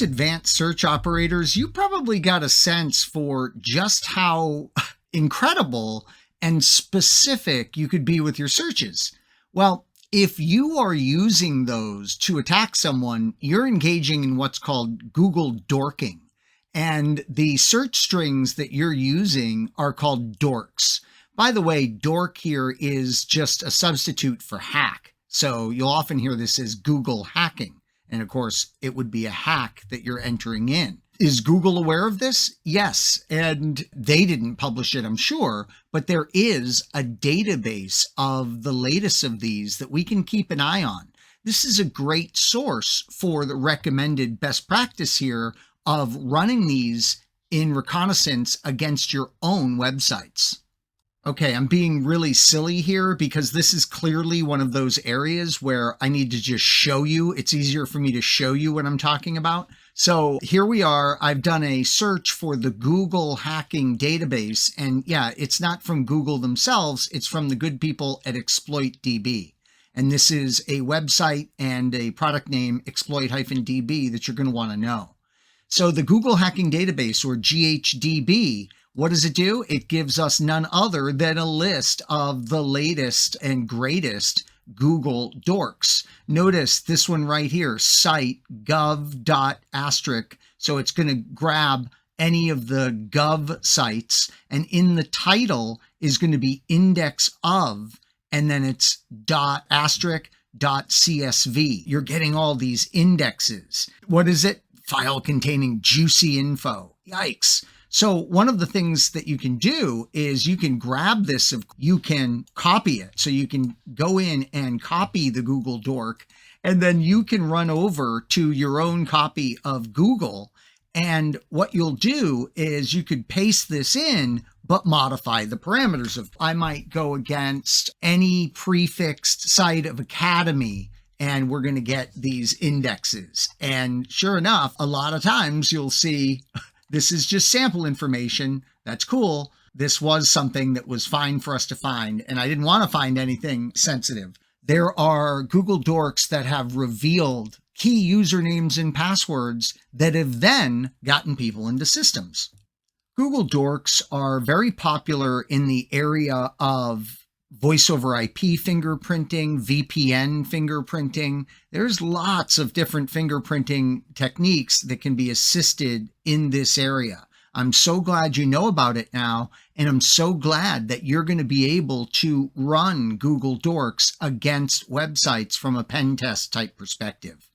those advanced search operators, you probably got a sense for just how incredible and specific you could be with your searches. Well, if you are using those to attack someone, you're engaging in what's called Google Dorking. And the search strings that you're using are called dorks. By the way, dork here is just a substitute for hack. So you'll often hear this as Google hacking. And of course, it would be a hack that you're entering in. Is Google aware of this? Yes. And they didn't publish it, I'm sure, but there is a database of the latest of these that we can keep an eye on. This is a great source for the recommended best practice here of running these in reconnaissance against your own websites. Okay, I'm being really silly here because this is clearly one of those areas where I need to just show you. It's easier for me to show you what I'm talking about. So here we are. I've done a search for the Google hacking database. And yeah, it's not from Google themselves. It's from the good people at ExploitDB. And this is a website and a product name, exploit-db, that you're going to want to know. So the Google hacking database, or GHDB, what does it do? It gives us none other than a list of the latest and greatest Google dorks. Notice this one right here, site gov.*. So it's going to grab any of the gov sites, and in the title is going to be index of, and then it's .*.csv. You're getting all these indexes. What is it? File containing juicy info. Yikes. So one of the things that you can do is you can grab this, you can copy it. So you can go in and copy the Google dork, and then you can run over to your own copy of Google. And what you'll do is you could paste this in, but modify the parameters of, I might go against any prefixed site of Academy, and we're going to get these indexes. And sure enough, a lot of times you'll see this is just sample information. That's cool. This was something that was fine for us to find, and I didn't want to find anything sensitive. There are Google dorks that have revealed key usernames and passwords that have then gotten people into systems. Google dorks are very popular in the area of voice over IP fingerprinting, VPN fingerprinting. There's lots of different fingerprinting techniques that can be assisted in this area. I'm so glad you know about it now, and I'm so glad that you're going to be able to run Google dorks against websites from a pen test type perspective.